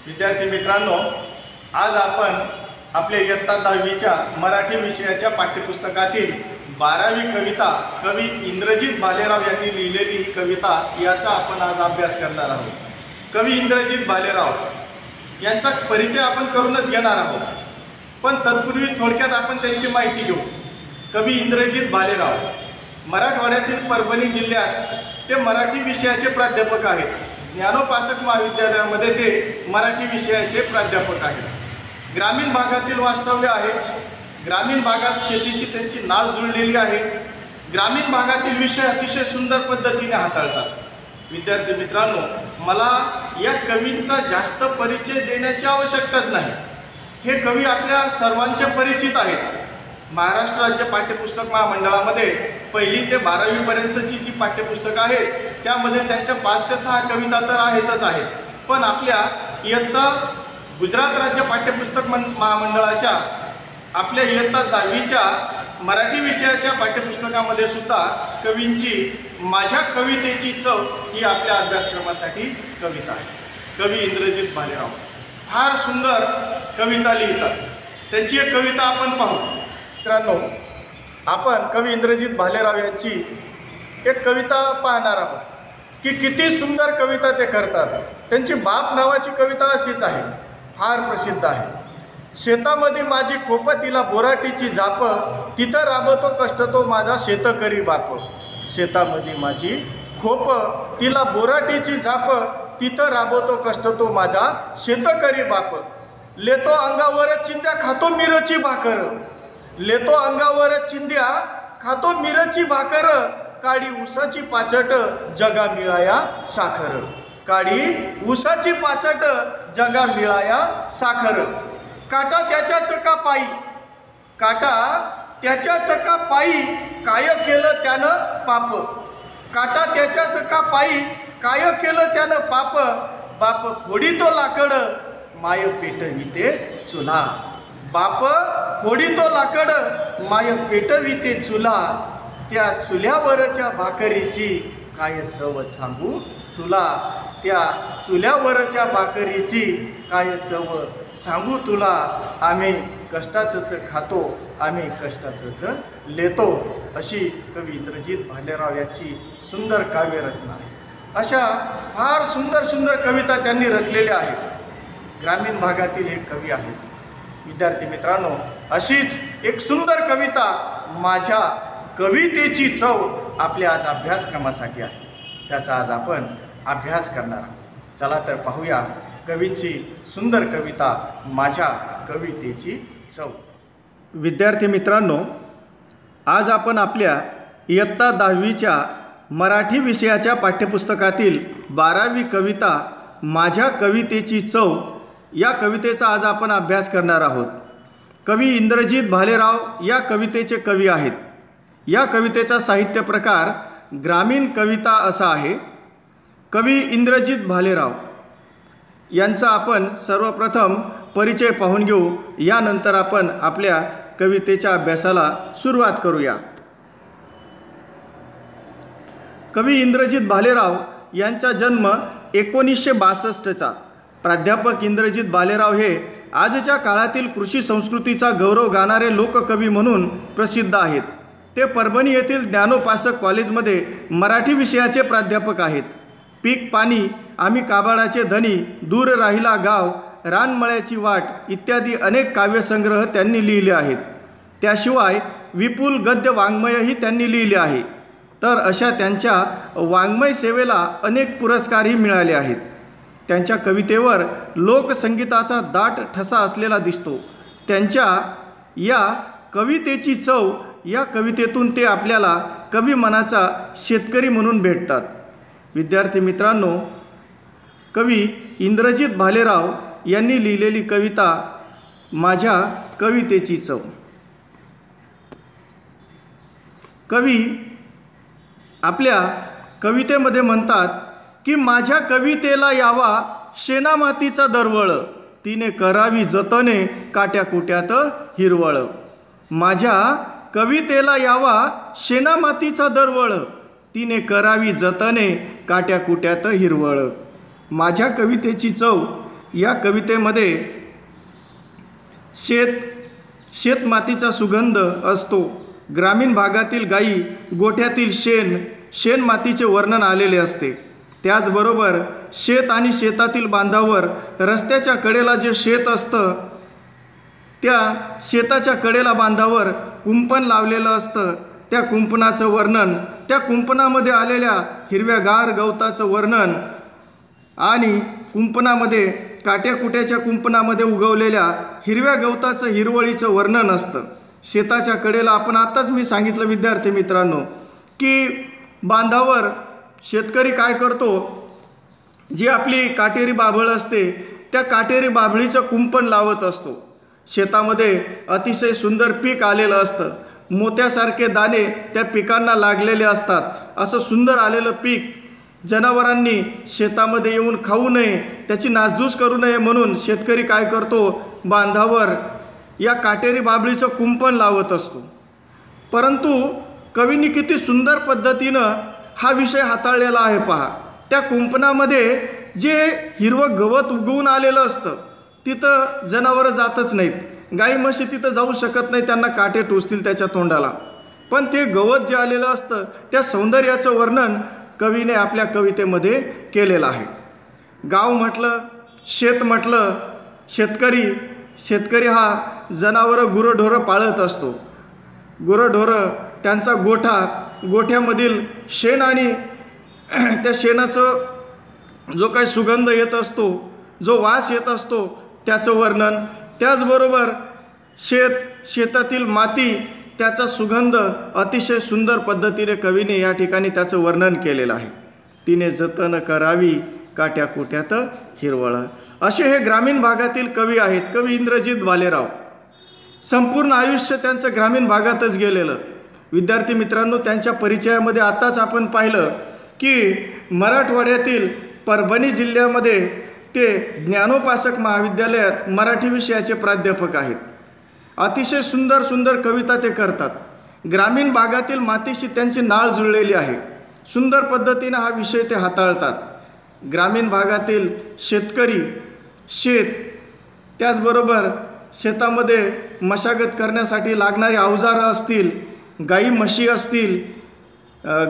विद्यार्थी मित्रांनो, आज आपण आपल्या इयत्ता 10वीच्या मराठी विषयाच्या पाठ्यपुस्तकातील 12वी कविता कवी इंद्रजित भालेराव यांनी लिहिलेली ही कविता याचा आपण आज अभ्यास करणार आहोत। कवी इंद्रजित भालेराव यांचा परिचय आपण करूनच घेणार आहोत, पण तत्पूर्वी थोडक्यात आपण त्यांची माहिती घेऊ। कवी इंद्रजित भालेराव मराठवाड्यातील परभणी जिल्ह्यात ते मराठी विषयाचे प्राध्यापक आहेत। ज्ञानोपासक महाविद्यालयामध्ये ते मराठी विषयाचे प्राध्यापक आहेत। ग्रामीण भागातील वास्तव्य आहे। ग्रामीण भागात शेतीशी त्यांची नाळ जुळलेली आहे। ग्रामीण भागातील विषय अतिशय सुंदर पद्धतीने हाताळतात। विद्यार्थी मित्रांनो, मला या कवींचा जास्त परिचय देण्याची आवश्यकताच नाही। हे कवी आपल्या सर्वांचे परिचित आहेत। महाराष्ट्र राज्य पाठ्यपुस्तक महामंडळामध्ये 1ली ते 12वी पर्यंतची जी पाठ्यपुस्तकं आहेत त्यामध्ये त्यांच्या 5 ते 6 कविता तर आहेतच आहेत, पण आपल्या इयत्ता गुजरात राज्य पाठ्यपुस्तक महामंडळाच्या आपल्या इयत्ता 10वीच्या मराठी विषयाच्या पाठ्यपुस्तकामध्ये सुद्धा कवींची माझ्या कवितेची चव ही आपल्या अभ्यासक्रमासाठी कविता आहे। कवी इंद्रजित भालेराव फार सुंदर कविता लिहितात। त्यांची एक कविता आपण पाहू। मित्रांनो, आपण कवी इंद्रजित भालेराव यांची एक कविता पाहणार आहोत की किती सुंदर कविता ते करतात। त्यांची बाप नावाची कविता अशीच आहे, फार प्रसिद्ध आहे। शेतामध्ये माझी खोप तिला बोराटीची जाप, तिथं राबतो कष्ट तो माझा शेतकरी बाप। शेतामध्ये माझी खोप तिला बोराटीची जाप, तिथं राबतो कष्ट तो माझा शेतकरी बाप। लेतो अंगावर चिंध्या खातो मिरची भाकर, लेतो अंगावर चिंध्या खातो मिरची भाकर, काडी ऊसाची पाचट जगा मिळाया साखर। काडी ऊसाची पाचट जगा मिळाया साखर। काटा त्याच्याच का पायी, काटा त्याच्याच का पायी, काय केलं त्यानं पाप। काटा त्याच्याच का पायी, काय केलं त्यानं पाप। बाप फोडीतो लाकड, माय पेटविते चुला। बाप फोडीतो लाकड, माय पेटविते चुला। त्या चुल्यावरच्या भाकरीची काय चव सांगू तुला। त्या चुल्यावरच्या भाकरीची काय चव सांगू तुला। आम्ही कष्टाचंच खातो, आम्ही कष्टाचंच लेतो। अशी कवी इंद्रजित भालेराव यांची सुंदर काव्यरचना आहे। अशा फार सुंदर सुंदर कविता त्यांनी रचलेल्या आहेत। ग्रामीण भागातील एक कवी आहेत। विद्यार्थी मित्रांनो, अशीच एक सुंदर कविता माझ्या कवितेची चव आपल्या आज अभ्यासक्रमासाठी आहे, त्याचा आज आपण अभ्यास करणार आहोत। चला तर पाहूया कवीची सुंदर कविता माझ्या कवितेची चव। विद्यार्थी मित्रांनो, आज आपण आपल्या इयत्ता 10वीच्या मराठी विषयाच्या पाठ्यपुस्तकातील 12वी कविता माझ्या कवितेची चव या कवितेचा आज आपण अभ्यास करणार आहोत। कवी इंद्रजित भालेराव या कवितेचे कवी आहेत। या कवितेचा साहित्य प्रकार ग्रामीण कविता असा आहे। कवी इंद्रजित भालेराव यांचा आपण सर्वप्रथम परिचय पाहून घेऊ, यानंतर आपण आपल्या कवितेच्या अभ्यासाला सुरुवात करूया। कवी इंद्रजित भालेराव यांचा जन्म 1962चा। प्राध्यापक इंद्रजित भालेराव हे आजच्या काळातील कृषी संस्कृतीचा गौरव गाणारे लोककवी म्हणून प्रसिद्ध आहेत। ते परभणी येथील ज्ञानोपासक कॉलेजमध्ये मराठी विषयाचे प्राध्यापक आहेत। पीक पाणी, आम्ही काबाडाचे धनी, दूर राहिला गाव, रानमळ्याची वाट इत्यादी अनेक काव्यसंग्रह त्यांनी लिहिले आहेत। त्याशिवाय विपुल गद्य वाङ्मयही त्यांनी लिहिले आहे। तर अशा त्यांच्या वाङ्मय सेवेला अनेक पुरस्कारही मिळाले आहेत। त्यांच्या कवितेवर लोकसंगीताचा दाट ठसा असलेला दिसतो। त्यांच्या या कवितेची चव या कवितेतून ते आपल्याला कवी मनाचा शेतकरी म्हणून भेटतात। विद्यार्थी मित्रांनो, कवी इंद्रजित भालेराव यांनी लिहिलेली कविता माझ्या कवितेची चव। कवी आपल्या कवितेमध्ये म्हणतात की माझ्या कवितेला यावा शेणामातीचा दरवळ, तिने करावी जतने काट्याकुट्यात हिरवळ। माझ्या कवितेला यावा शेणामातीचा दरवळ, तिने करावी जतने काट्याकुट्यात हिरवळ। माझ्या कवितेची चव या कवितेमध्ये शेतमातीचा सुगंध असतो. ग्रामीण भागातील गायी, गोठ्यातील शेणमातीचे वर्णन आलेले असते. त्याचबरोबर शेत आणि शेतातील बांधावर रस्त्याच्या कडेला जे शेत असतं त्या शेताच्या कडेला बांधावर कुंपण लावलेलं असतं. त्या कुंपणाचं वर्णन, त्या कुंपणामध्ये आलेल्या हिरव्यागार गवताचं वर्णन आणि कुंपणामध्ये काट्याकुट्याच्या कुंपणामध्ये उगवलेल्या हिरव्या गवताचं हिरवळीचं वर्णन असतं. शेताच्या कडेला आपण आत्ताच मी सांगितलं विद्यार्थी मित्रांनो की बांधावर शेतकरी काय करतो, जी आपली काटेरी बाभळ असते त्या काटेरी बाभळीचं कुंपण लावत असतो. शेतामध्ये अतिशय सुंदर पीक आलेलं असतं. मोत्यासारखे दाणे त्या पिकांना लागलेले असतात. असं सुंदर आलेलं पीक जनावरांनी शेतामध्ये येऊन खाऊ नये, त्याची नासधूस करू नये म्हणून शेतकरी काय करतो, बांधावर या काटेरी बाभळीचं कुंपण लावत असतो. परंतु कवींनी किती सुंदर पद्धतीनं हा विषय हाताळलेला आहे पहा. त्या कुंपणामध्ये जे हिरवं गवत उगवून आलेलं असतं तिथं जनावरं जातच नाहीत. गाई म्हशी तिथं जाऊ शकत नाही, त्यांना काटे टोचतील त्याच्या तोंडाला. पण ते गवत जे आलेलं असतं त्या सौंदर्याचं वर्णन कवीने आपल्या कवितेमध्ये केलेलं आहे. गाव म्हटलं, शेत म्हटलं, शेतकरी हा जनावरं गुरंढोरं पाळत असतो. गुरंढोरं त्यांचा गोठ्यामधील शेण आणि त्या शेणाचं जो काही सुगंध येत असतो, जो वास येत असतो त्याचं वर्णन, त्याचबरोबर शेतातील माती, त्याचा सुगंध अतिशय सुंदर पद्धतीने कवीने या ठिकाणी त्याचं वर्णन केलेलं आहे. तिने जतन करावी काट्याकुट्यात हिरवळ. असे हे ग्रामीण भागातील कवी आहेत. कवी इंद्रजित भालेराव. संपूर्ण आयुष्य त्यांचं ग्रामीण भागातच गेलेलं. विद्यार्थी मित्रांनो, त्यांच्या परिचयामध्ये आताच आपण पाहिलं की मराठवाड्यातील परभणी जिल्ह्यामध्ये ते ज्ञानोपासक महाविद्यालयात मराठी विषयाचे प्राध्यापक आहेत. अतिशय सुंदर कविता ते करतात. ग्रामीण भागातील मातीशी त्यांची नाळ जुळलेली आहे. सुंदर पद्धतीने हा विषय ते हाताळतात. ग्रामीण भागातील शेतकरी, त्याचबरोबर शेतामध्ये मशागत करण्यासाठी लागणारी अवजारं असतील, गाई म्हशी असतील,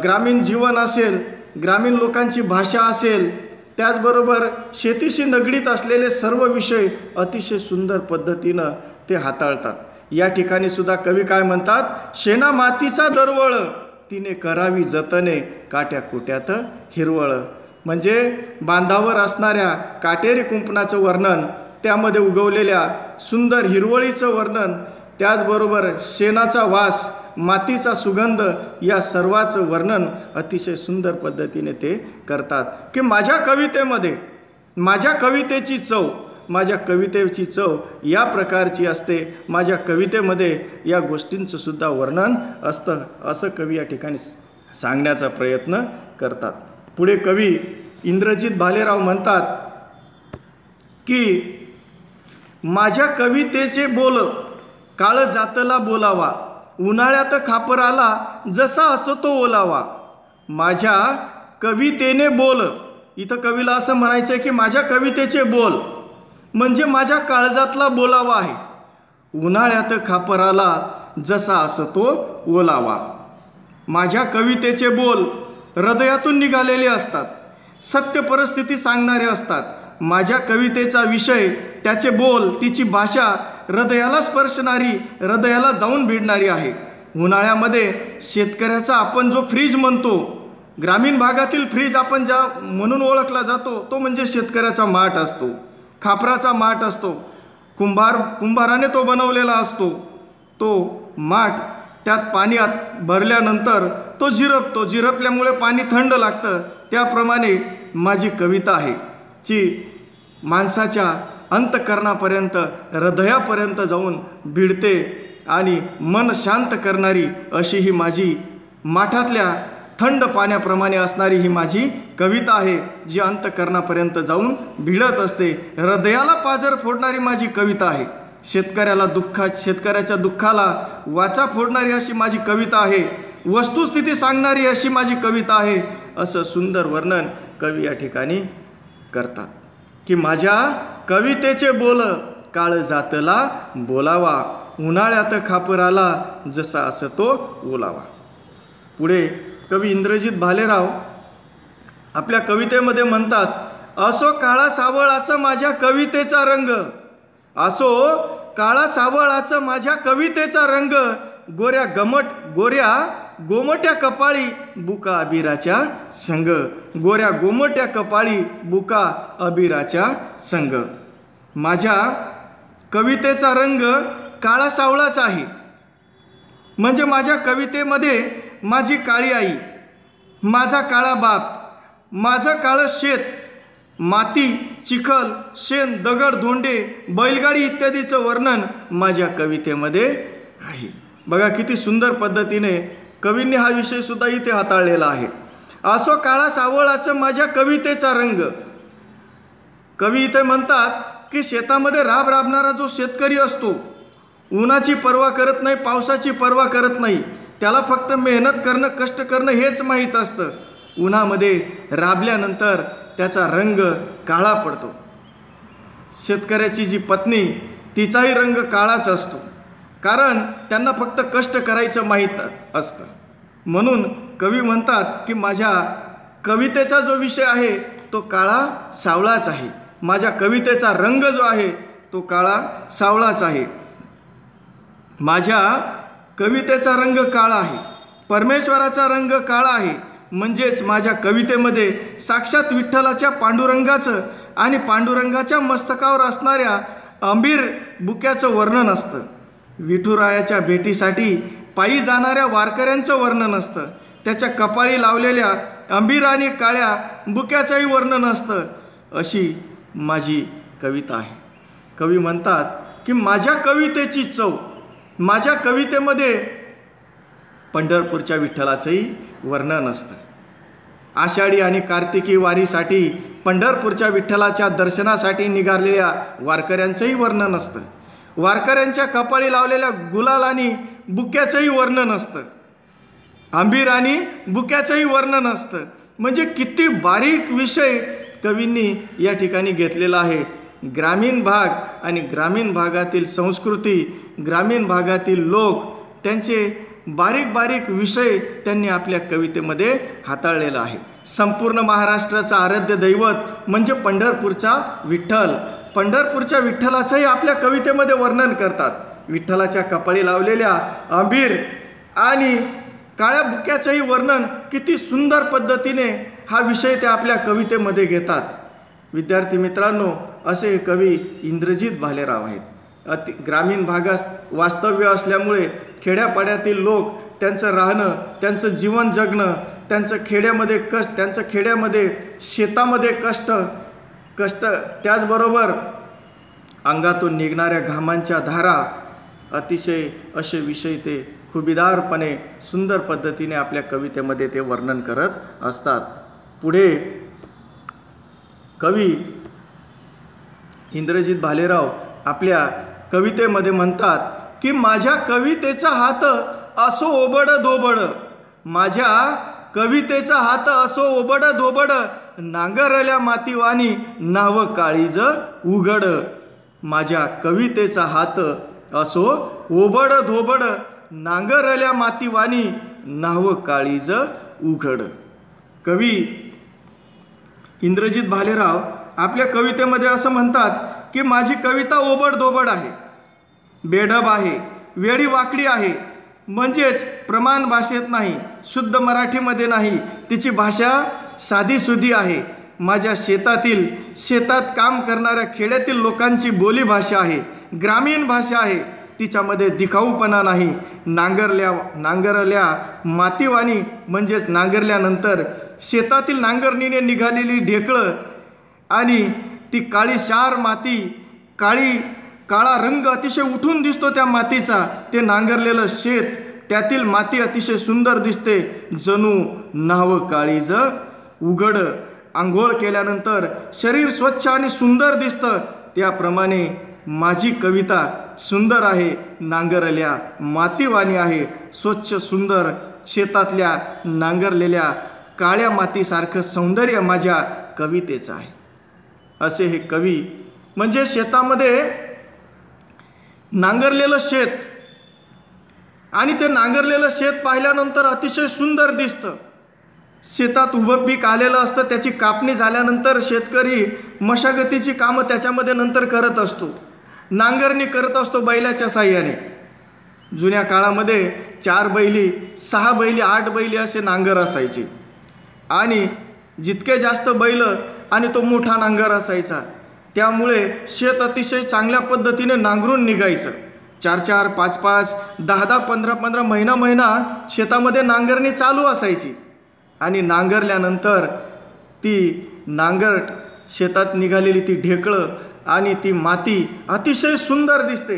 ग्रामीण जीवन असेल, ग्रामीण लोकांची भाषा असेल, त्याचबरोबर शेतीशी निगडीत असलेले सर्व विषय अतिशय सुंदर पद्धतीनं ते हाताळतात. या ठिकाणी सुद्धा कवी काय म्हणतात, शेणा मातीचा दरवळ तिने करावी जतने काट्याकुट्यात हिरवळ. म्हणजे बांधावर असणाऱ्या काटेरी कुंपणाचं वर्णन, त्यामध्ये उगवलेल्या सुंदर हिरवळीचं वर्णन, त्याचबरोबर शेणाचा वास, मातीचा सुगंध, या सर्वाचं वर्णन अतिशय सुंदर पद्धतीने ते करतात. की माझ्या कवितेची चव या प्रकारची असते. माझ्या कवितेमध्ये या गोष्टींचं सुद्धा वर्णन असतं, असं कवी या ठिकाणी सांगण्याचा प्रयत्न करतात. पुढे कवी इंद्रजित भालेराव म्हणतात की माझ्या कवितेचे बोल काळ जातला बोलावा, उन्हाळ्यात खापराला जसा असो तो ओलावा. माझ्या कवितेने बोल, इथं कवीला असं म्हणायचं आहे की माझ्या कवितेचे बोल म्हणजे माझ्या काळजातला बोलावा आहे. उन्हाळ्यात खापराला जसा असो तो ओलावा. माझ्या कवितेचे बोल हृदयातून निघालेले असतात, सत्य परिस्थिती सांगणारे असतात. माझ्या कवितेचा विषय, त्याचे बोल, तिची भाषा हृदयाला स्पर्शणारी, हृदयाला जाऊन भिडणारी आहे. उन्हाळ्यामध्ये शेतकऱ्याचा आपण जो फ्रीज म्हणतो, ग्रामीण भागातील फ्रीज आपण ज्या म्हणून ओळखला जातो, तो म्हणजे शेतकऱ्याचा माठ असतो, खापराचा माठ असतो. कुंभाराने तो बनवलेला असतो. तो माठ त्यात पाणी भरल्यानंतर तो झिरपतो, झिरपल्यामुळे पाणी थंड लागतं. त्याप्रमाणे माझी कविता आहे, जी माणसाच्या अंतःकरणापर्यंत, हृदयापर्यंत जाऊन भिडते आणि मन शांत करणारी अशी ही माझी, माठातल्या थंड पाण्याप्रमाणे असणारी ही माझी कविता आहे, जी अंतःकरणापर्यंत जाऊन भिडत असते. हृदयाला पाझर फोडणारी माझी कविता आहे. शेतकऱ्याच्या दुःखाला वाचा फोडणारी अशी माझी कविता आहे. वस्तुस्थिती सांगणारी अशी माझी कविता आहे. असं सुंदर वर्णन कवी या ठिकाणी करतात. की माझ्या कवितेचे बोल काळ जातला बोलावा, उन्हाळ्यात खापराला जसा असतो ओलावा. पुढे कवी इंद्रजित भालेराव आपल्या कवितेमध्ये म्हणतात, असो काळा सावळाचा माझ्या कवितेचा रंग, असो काळा सावळाचा माझ्या कवितेचा रंग, गोऱ्या गोमट्या कपाळी बुका अबिराच्या संग, गोऱ्या गोमट्या कपाळी बुका अबिराच्या संग. माझ्या कवितेचा रंग काळा सावळाचा आहे, म्हणजे माझ्या कवितेमध्ये माझी काळी आई, माझा काळा बाप, माझं काळं शेत, माती, चिखल, शेण, दगड, धोंडे, बैलगाडी इत्यादीचं वर्णन माझ्या कवितेमध्ये आहे. बघा किती सुंदर पद्धतीने कवींनी हा विषय सुद्धा इथे हाताळलेला आहे. असो काळा सावळाचं माझ्या कवितेचा रंग. कवी इथे म्हणतात की शेतामध्ये राबणारा जो शेतकरी असतो, उन्हाची पर्वा करत नाही, पावसाची पर्वा करत नाही, त्याला फक्त मेहनत करणं, कष्ट करणं हेच माहीत असतं. उन्हामध्ये राबल्यानंतर त्याचा रंग काळा पडतो. शेतकऱ्याची जी पत्नी, तिचाही रंग काळाच असतो, कारण त्यांना फक्त कष्ट करायचं माहीत असतं. म्हणून कवी म्हणतात की माझ्या कवितेचा जो विषय आहे तो काळा सावळाच आहे, माझ्या कवितेचा रंग जो आहे तो काळा सावळाच आहे. माझ्या कवितेचा रंग काळा आहे, परमेश्वराचा रंग काळा आहे. म्हणजेच माझ्या कवितेमध्ये साक्षात विठ्ठलाच्या पांडुरंगाचं आणि पांडुरंगाच्या मस्तकावर असणाऱ्या अंबीर बुक्याचं वर्णन असतं. विठुरायाच्या भेटीसाठी पायी जाणाऱ्या वारकऱ्यांचं वर्णन असतं. त्याच्या कपाळी लावलेल्या अंबीर आणि काळ्या बुक्याचंही वर्णन असतं. अशी माझी कविता आहे. कवी म्हणतात की माझ्या कवितेची चव, माझ्या कवितेमध्ये पंढरपूरच्या विठ्ठलाचंही वर्णन असतं. आषाढी आणि कार्तिकी वारीसाठी पंढरपूरच्या विठ्ठलाच्या दर्शनासाठी निघालेल्या वारकऱ्यांचंही वर्णन असतं. वारकऱ्यांच्या कपाळी लावलेल्या गुलाल आणि बुक्याचंही वर्णन असतं. आंबीर आणि बुक्याचंही वर्णन असतं. म्हणजे किती बारीक विषय कवींनी या ठिकाणी घेतलेला आहे. ग्रामीण भाग आणि ग्रामीण भागातील संस्कृती, ग्रामीण भागातील लोक, त्यांचे बारीक बारीक विषय त्यांनी आपल्या कवितेमध्ये हाताळलेला आहे. संपूर्ण महाराष्ट्राचं आराध्य दैवत म्हणजे पंढरपूरचा विठ्ठल. पंढरपूरच्या विठ्ठलाचंही आपल्या कवितेमध्ये वर्णन करतात. विठ्ठलाच्या कपाळी लावलेल्या अंबीर आणि काळ्या बुक्याचंही वर्णन किती सुंदर पद्धतीने हा विषय ते आपल्या कवितेमध्ये घेतात. विद्यार्थी मित्रांनो, असे कवी इंद्रजित भालेराव आहेत. ग्रामीण भागात वास्तव्य असल्यामुळे खेड्यापाड्यातील लोक, त्यांचं राहणं, त्यांचं जीवन जगणं, त्यांचं खेड्यामध्ये शेतामध्ये कष्ट त्याचबरोबर अंगातून निघणाऱ्या घामांच्या धारा, अतिशय असे विषय ते खुबीदारपणे सुंदर पद्धतीने आपल्या कवितेमध्ये ते वर्णन करत असतात. पुढे कवी इंद्रजित भालेराव आपल्या कवितेमध्ये म्हणतात की माझ्या कवितेचा हात असो ओबड धोबड, माझ्या कवितेचा हात असो ओबड धोबड, नांगरल्या मातीवानी नाव काळीज उघड. माझ्या कवितेचा हात असो ओबड धोबड, नांगरल्या मातीवानी नाव काळीज उघड. कवी इंद्रजित भालेराव आपल्या कवितेमध्ये असं म्हणतात की माझी कविता ओबड धोबड आहे, बेढब आहे, वेडी वाकडी आहे. म्हणजेच प्रमाण भाषेत नाही, शुद्ध मराठीमध्ये नाही, तिची भाषा साधीसुधी आहे. माझ्या शेतात काम करणाऱ्या खेड्यातील लोकांची बोली भाषा आहे, ग्रामीण भाषा आहे. तिच्यामध्ये दिखाऊपणा नाही. नांगरल्या मातीवाणी म्हणजेच नांगरल्यानंतर शेतातील नांगरणीने निघालेली ढेकळं आणि ती काळी शार माती, काळा रंग अतिशय उठून दिसतो त्या मातीचा. ते नांगरलेलं शेत, त्यातील माती अतिशय सुंदर दिसते, जणू नाव काळीज उघड. आंघोळ केल्यानंतर शरीर स्वच्छ आणि सुंदर दिसतं. त्याप्रमाणे माझी कविता सुंदर आहे, नांगरल्या मातीवाणी आहे, स्वच्छ सुंदर शेतातल्या नांगरलेल्या काळ्या मातीसारखं सौंदर्य माझ्या कवितेचं आहे. असे हे कवी, म्हणजे शेतामध्ये नांगरलेलं शेत आणि ते नांगरलेलं शेत पाहिल्यानंतर अतिशय सुंदर दिसतं. शेतात उभं पीक आलेलं असतं, त्याची कापणी झाल्यानंतर शेतकरी मशागतीची कामं त्याच्यामध्ये नंतर करत असतो, नांगरणी करत असतो बैलाच्या साह्याने. जुन्या काळामध्ये 4 बैली, 6 बैली, 8 बैली असे नांगर असायचे आणि जितके जास्त बैल आणि तो मोठा नांगर असायचा, त्यामुळे शेत अतिशय चांगल्या पद्धतीने नांगरून निघायचं. 4-4, 5-5, 10-10, 15-15 महिना शेतामध्ये नांगरणी चालू असायची आणि नांगरल्यानंतर ती नांगरट शेतात निघालेली ती ढेकळं आणि ती माती अतिशय सुंदर दिसते.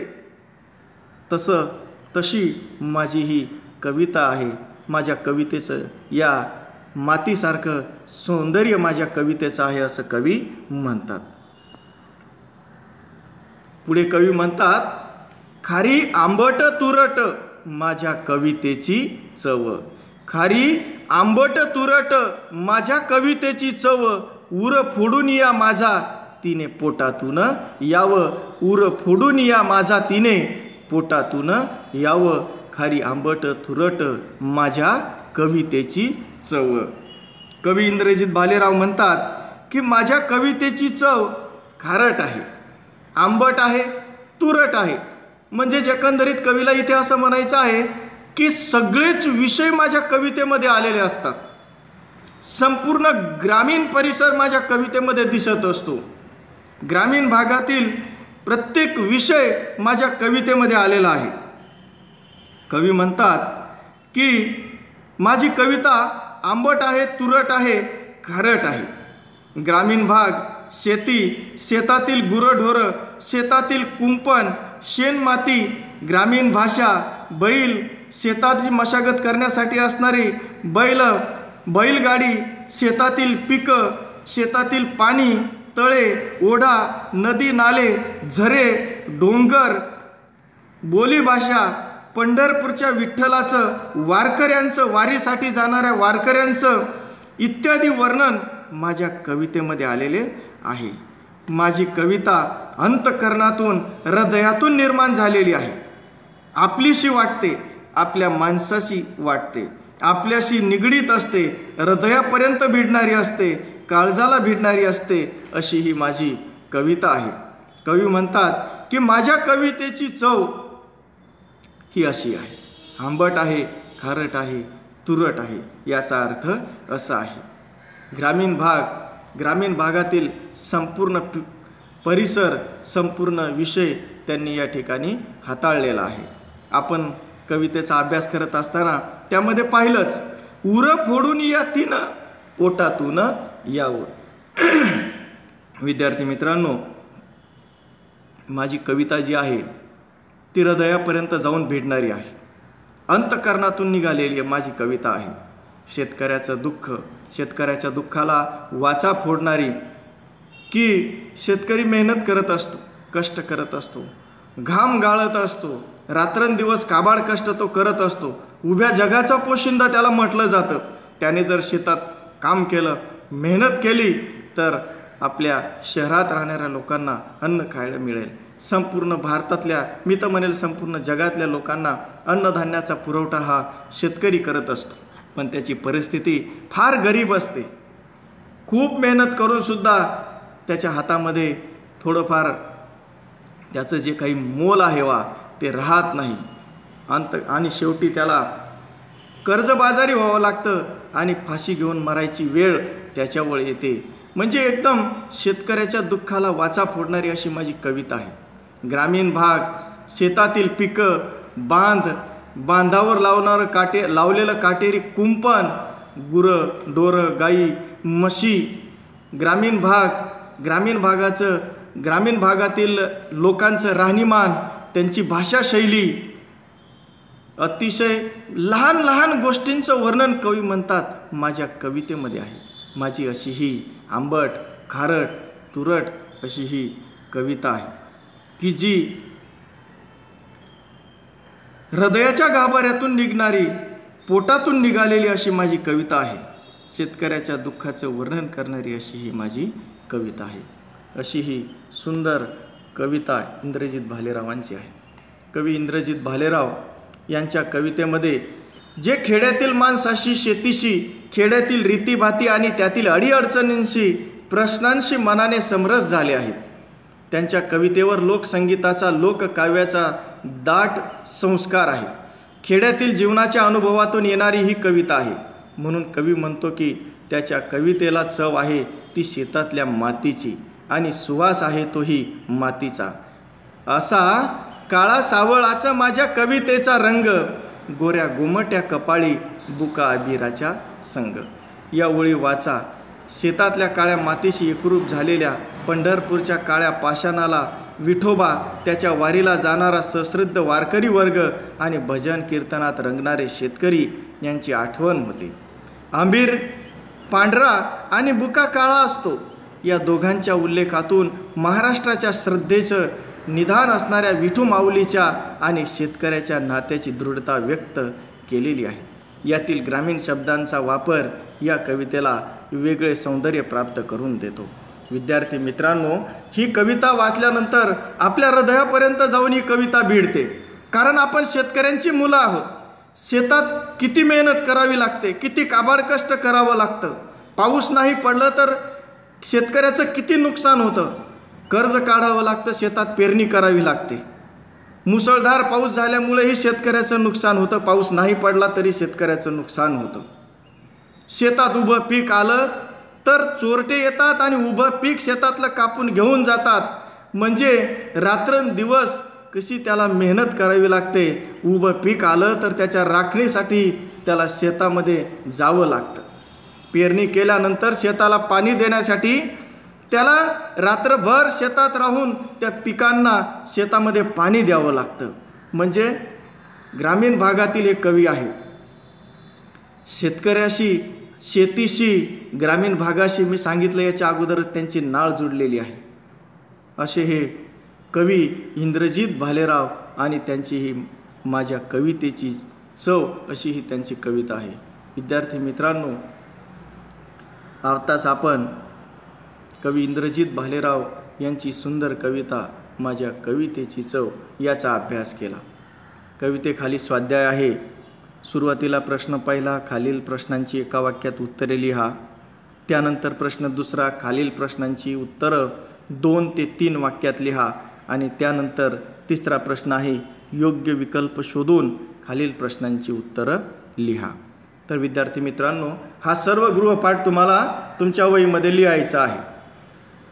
तशी माझी ही कविता आहे. माझ्या कवितेचं या मातीसारखं सौंदर्य माझ्या कवितेचं आहे असं कवी म्हणतात. पुढे कवी म्हणतात, खारी आंबट तुरट माझ्या कवितेची चव. खारी आंबट तुरट माझ्या कवितेची चव, उर फोडून या माझा तिने पोटातून यावं. उर फोडून या माझा तिने पोटातून यावं. खारी आंबट तुरट माझ्या कवितेची चव. कवी इंद्रजित भालेराव म्हणतात की माझ्या कवितेची चव खारट आहे, आंबट आहे, तुरट आहे. म्हणजेच एकंदरीत कवीला इथे असं म्हणायचं आहे की सगळेच विषय माझ्या कवितेमध्ये आलेले असतात. संपूर्ण ग्रामीण परिसर माझ्या कवितेमध्ये दिसत असतो. ग्रामीण भागातील प्रत्येक विषय माझ्या कवितेमध्ये आलेला आहे. कवी म्हणतात की माझी कविता आंबट आहे, तुरट आहे, खारट आहे. ग्रामीण भाग, शेती, शेतातील गुरंढोरं, शेतातील कुंपण, शेणमाती, ग्रामीण भाषा, बैल, शेताची मशागत करण्यासाठी असणारी बैलगाडी, शेतातील पिकं, शेतातील पाणी, तळे, ओढा, नदी, नाले, झरे, डोंगर, बोलीभाषा, पंढरपूरच्या विठ्ठलाचं, वारकऱ्यांचं, वारीसाठी जाणाऱ्या वारकऱ्यांचं इत्यादी वर्णन माझ्या कवितेमध्ये आलेले आहे. माझी कविता अंतःकरणातून, हृदयातून निर्माण झालेली आहे. आपलीशी वाटते, आपल्या माणसाशी वाटते, आपल्याशी निगडीत असते, हृदयापर्यंत भिडणारी असते, काळजाला भिडणारी असते, अशी ही माझी कविता आहे. कवी म्हणतात की माझ्या कवितेची चव ही अशी आहे, आंबट आहे, खारट आहे, तुरट आहे. याचा अर्थ असा आहे. ग्रामीण भागातील संपूर्ण परिसर, संपूर्ण विषय त्यांनी या ठिकाणी हाताळलेला आहे. आपण कवितेचा अभ्यास करत असताना त्यामध्ये पाहिलंच, उर फोडून या तिनं पोटातून यावं. विद्यार्थी मित्रांनो, माझी कविता जी आहे ती हृदयापर्यंत जाऊन भिडणारी आहे, अंतःकरणातून निघालेली माझी कविता आहे. शेतकऱ्याचं दुःख, शेतकऱ्याच्या दुःखाला वाचा फोडणारी, की शेतकरी मेहनत करत असतो, कष्ट करत असतो, घाम गाळत असतो, रात्रंदिवस काबाड कष्ट तो करत असतो. उभ्या जगाचा पोशिंदा त्याला म्हटलं जातं. त्याने जर शेतात काम केलं, मेहनत केली, तर आपल्या शहरात राहणाऱ्या लोकांना अन्न खायला मिळेल. संपूर्ण भारतातल्या, मी तर म्हणेल संपूर्ण जगातल्या लोकांना अन्नधान्याचा पुरवठा हा शेतकरी करत असतो. पण त्याची परिस्थिती फार गरीब असते. खूप मेहनत करूनसुद्धा त्याच्या हातामध्ये थोडंफार त्याचं जे काही मोल आहे ते राहत नाही. आणि शेवटी त्याला कर्जबाजारी व्हावं लागतं आणि फाशी घेऊन मरायची वेळ त्याच्यावर येते. म्हणजे एकदम शेतकऱ्याच्या दुःखाला वाचा फोडणारी अशी माझी कविता आहे. ग्रामीण भाग, शेतातील पिकं, बांधावर लावलेलं काटेरी कुंपण, गुरं, डोरं, गाई, म्हशी, ग्रामीण भागातील लोकांचं राहणीमान, त्यांची भाषाशैली, अतिशय लहान लहान गोष्टींचं वर्णन कवी म्हणतात माझ्या कवितेमध्ये आहे. माझी अशी ही आंबट, खारट, तुरट अशी ही कविता आहे की जी हृदयाच्या गाभाऱ्यातून निघणारी, पोटातून निघालेली अशी माझी कविता आहे. शेतकऱ्याच्या दुःखाचं वर्णन करणारी अशी ही माझी कविता आहे. अशी ही सुंदर कविता इंद्रजित भालेरावांची आहे. कवी इंद्रजित भालेराव यांच्या कवितेमध्ये जे खेड्यातील माणसाशी, शेतीशी, खेड्यातील रीतीभाती आणि त्यातील अडीअडचणींशी, प्रश्नांशी मनाने समरस झाले आहेत. त्यांच्या कवितेवर लोकसंगीताचा, लोककाव्याचा दाट संस्कार आहे. खेड्यातील जीवनाच्या अनुभवातून येणारी ही कविता आहे. म्हणून कवी म्हणतो की त्याच्या कवितेला चव आहे ती शेतातल्या मातीची आणि सुवास आहे तोही मातीचा. असा काळा सावळाचा माझ्या कवितेचा रंग, गोऱ्या गोमट्या कपाळी बुका अबिराच्या संग. या ओळी वाचा. शेतातल्या काळ्या मातीशी एकरूप झालेल्या पंढरपूरच्या काळ्या पाषाणाला विठोबा, त्याच्या वारीला जाणारा सश्रद्ध वारकरी वर्ग आणि भजन कीर्तनात रंगणारे शेतकरी यांची आठवण होते. आंबीर पांढरा आणि बुका काळा असतो. या दोघांच्या उल्लेखातून महाराष्ट्राच्या श्रद्धेचं निधान असणाऱ्या विठू माऊलीच्या आणि शेतकऱ्याच्या नात्याची दृढता व्यक्त केलेली आहे. यातील ग्रामीण शब्दांचा वापर या कवितेला वेगळे सौंदर्य प्राप्त करून देतो. विद्यार्थी मित्रांनो, ही कविता वाचल्यानंतर आपल्या हृदयापर्यंत जाऊन ही कविता भिडते. कारण आपण शेतकऱ्यांची मुलं आहोत. शेतात किती मेहनत करावी लागते, किती काबाड कष्ट करावं लागतं. पाऊस नाही पडलं तर शेतकऱ्याचं किती नुकसान होतं. कर्ज काढावं लागतं, शेतात पेरणी करावी लागते. मुसळधार पाऊस झाल्यामुळेही शेतकऱ्याचं नुकसान होतं. पाऊस नाही पडला तरी शेतकऱ्याचं नुकसान होतं. शेतात उभं पीक आलं तर चोरटे येतात आणि उभं पीक शेतातलं कापून घेऊन जातात. म्हणजे रात्रंदिवस कशी त्याला मेहनत करावी लागते. उभं पीक आलं तर त्याच्या राखणीसाठी त्याला शेतामध्ये जावं लागतं. पेरणी केल्यानंतर शेताला पाणी देण्यासाठी त्याला रात्रभर शेतात राहून त्या पिकांना शेतामध्ये पाणी द्यावं लागतं. म्हणजे ग्रामीण भागातील एक कवी आहे. शेतकऱ्याशी, शेतीशी, ग्रामीण भागाशी मी सांगितलं याच्या अगोदरच त्यांची नाळ जुडलेली आहे. असे हे कवी इंद्रजित भालेराव आणि त्यांची ही माझ्या कवितेची चव अशी ही त्यांची कविता आहे. विद्यार्थी मित्रांनो, आताच आपण कवी इंद्रजित भालेराव यांची सुंदर कविता माझ्या कवितेची चव याचा अभ्यास केला. कवितेखाली स्वाध्याय आहे. सुरुवातीला प्रश्न पहिला, खालील प्रश्नांची एका वाक्यात उत्तरे लिहा. त्यानंतर प्रश्न दुसरा, खालील प्रश्नांची उत्तरं 2 ते 3 वाक्यात लिहा. आणि त्यानंतर तिसरा प्रश्न आहे, योग्य विकल्प शोधून खालील प्रश्नांची उत्तरं लिहा. तर विद्यार्थी मित्रांनो, हा सर्व गृहपाठ तुम्हाला तुमच्या वहीमध्ये लिहायचा आहे.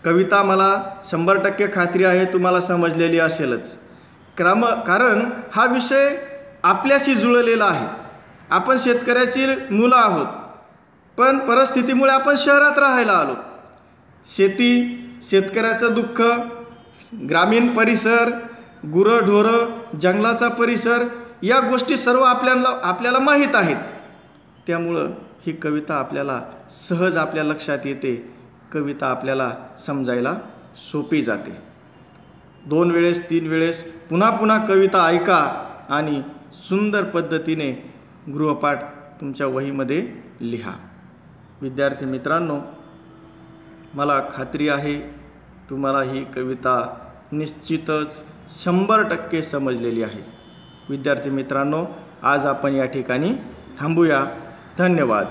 कविता मला 100% खात्री आहे तुम्हाला समजलेली असेलच. कारण हा विषय आपल्याशी जुळलेला आहे. आपण शेतकऱ्याची मुलं आहोत, पण परिस्थितीमुळे आपण शहरात राहायला आलो. शेती, शेतकऱ्याचं दुःख, ग्रामीण परिसर, गुरंढोरं, जंगलाचा परिसर, या गोष्टी सर्व आपल्याला माहीत आहेत. त्यामुळं ही कविता आपल्याला सहज आपल्या लक्षात येते. कविता आपल्याला समजायला सोपी जाते. 2 वेळेस 3 वेळेस पुन्हा पुन्हा कविता ऐका आणि सुंदर पद्धतीने गृहपाठ तुमच्या वहीमध्ये लिहा. विद्यार्थी मित्रांनो, मला खात्री आहे तुम्हाला ही कविता निश्चितच 100% समजलेली आहे. विद्यार्थी मित्रांनो, आज आपण या ठिकाणी थांबूया. धन्यवाद.